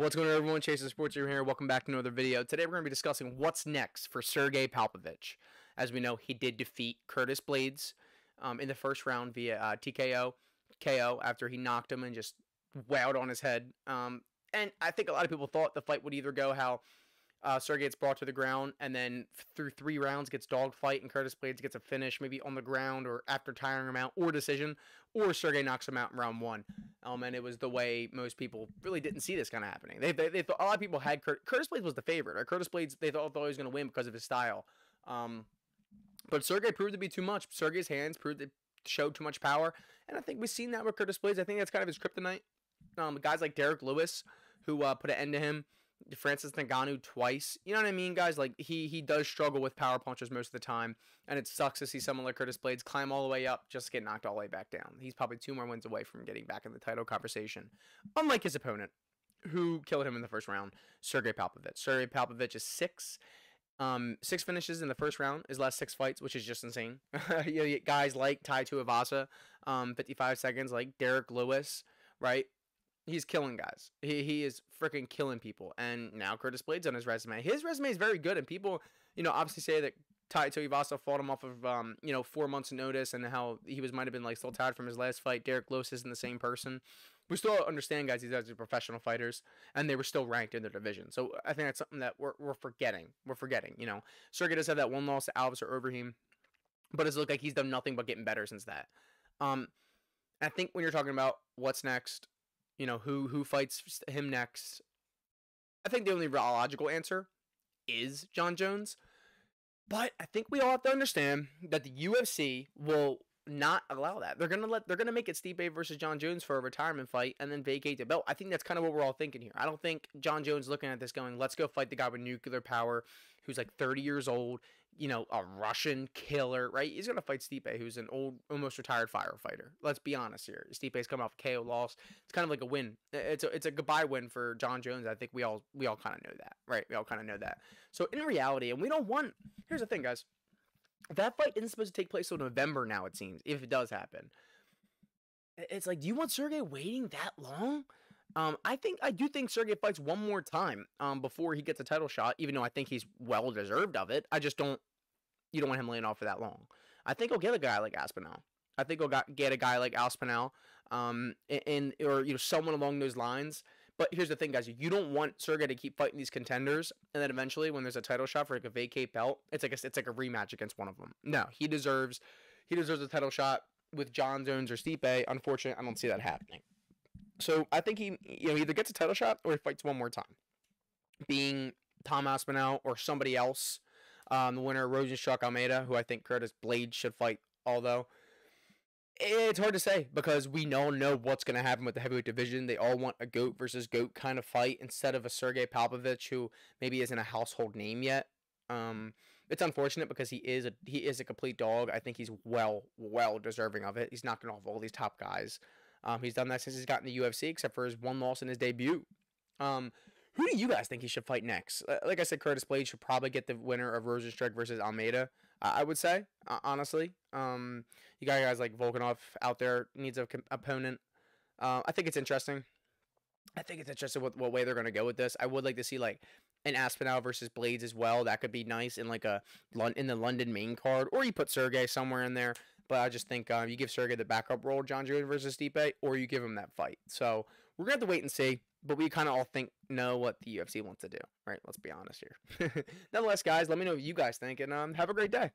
What's going on, everyone? Chasing Sports here. Welcome back to another video. Today we're going to be discussing what's next for Sergei Pavlovich. As we know, he did defeat Curtis Blaydes in the first round via TKO KO after he knocked him and just wailed on his head. And I think a lot of people thought the fight would either go how Sergei gets brought to the ground and then through 3 rounds gets dogfight and Curtis Blaydes gets a finish maybe on the ground or after tiring him out or decision, or Sergei knocks him out in round 1. And it was the way most people really didn't see this kind of happening. They thought a lot of people had Curtis Blaydes was the favorite. Right? Curtis Blaydes, they thought he was going to win because of his style. But Sergei proved to be too much. Sergei's hands showed too much power, and I think we've seen that with Curtis Blaydes. I think that's kind of his kryptonite. Guys like Derek Lewis, who put an end to him. Francis Ngannou twice. You know what I mean, guys? Like, he does struggle with power punches most of the time, and it sucks to see someone like Curtis Blaydes climb all the way up just to get knocked all the way back down. He's probably 2 more wins away from getting back in the title conversation, unlike his opponent, who killed him in the first round, Sergei Pavlovich. Sergei Pavlovich is 6 finishes in the first round, his last 6 fights, which is just insane. You get guys like Tai Tuivasa, 55 seconds, like Derek Lewis, right? He's killing guys. He is freaking killing people. And now Curtis Blaydes on his resume. His resume is very good, and people, obviously say that Tai Tuivasa fought him off of, 4 months' notice, and how he might have been like still tired from his last fight. Derek Lewis isn't the same person. We still understand, guys, these guys are professional fighters, and they were still ranked in their division. So I think that's something that we're forgetting. Sergei does have that 1 loss to Alves or Overeem, but it's looked like he's done nothing but getting better since that. I think when you're talking about what's next, who fights him next, I think the only logical answer is Jon Jones. But I think we all have to understand that the UFC will not allow that. They're gonna make it Stipe versus Jon Jones for a retirement fight and then vacate the belt. I think that's kind of what we're all thinking here. I don't think Jon Jones looking at this going, let's go fight the guy with nuclear power who's like 30 years old, a Russian killer, right? He's gonna fight Stipe, who's an old, almost retired firefighter. Let's be honest here. Stipe's come off a KO loss. It's kind of like a win. It's a goodbye win for Jon Jones. I think we all kind of know that, right? We all kind of know that. So in reality, and we don't want. Here's the thing, guys. That fight isn't supposed to take place until November now, it seems, if it does happen. It's like, do you want Sergei waiting that long? I do think Sergei fights one more time before he gets a title shot, even though I think he's well deserved of it. You don't want him laying off for that long. I think he'll get a guy like Aspinall. I think he'll get a guy like Aspinall, or someone along those lines. But here's the thing, guys. You don't want Sergei to keep fighting these contenders, and then eventually, when there's a title shot for like a vacate belt, it's like a rematch against one of them. No, he deserves a title shot with Jon Jones or Stipe. Unfortunately, I don't see that happening. So I think he either gets a title shot or he fights one more time, being Tom Aspinall or somebody else. The winner, Rosenstruck Almeida, who I think Curtis Blaydes should fight. Although it's hard to say because we all know what's going to happen with the heavyweight division. They all want a GOAT versus GOAT kind of fight instead of a Sergei Pavlovich, who maybe isn't a household name yet. It's unfortunate because he is a complete dog. I think he's well deserving of it. He's knocking off all these top guys. He's done that since he's gotten the UFC, except for his 1 loss in his debut. Who do you guys think he should fight next? Like I said, Curtis Blaydes should probably get the winner of Rosenstruck versus Almeida. I would say, honestly. You got guys like Volkanov out there, needs an opponent. I think it's interesting. I think it's interesting what way they're going to go with this. I would like to see like an Aspinall versus Blaydes as well. That could be nice in like in the London main card, or you put Sergei somewhere in there. But I just think you give Sergei the backup role, Jon Jones versus Stipe, or you give him that fight. So we're going to have to wait and see. But we kind of all know what the UFC wants to do, right? Let's be honest here. Nonetheless, guys, let me know what you guys think, and have a great day.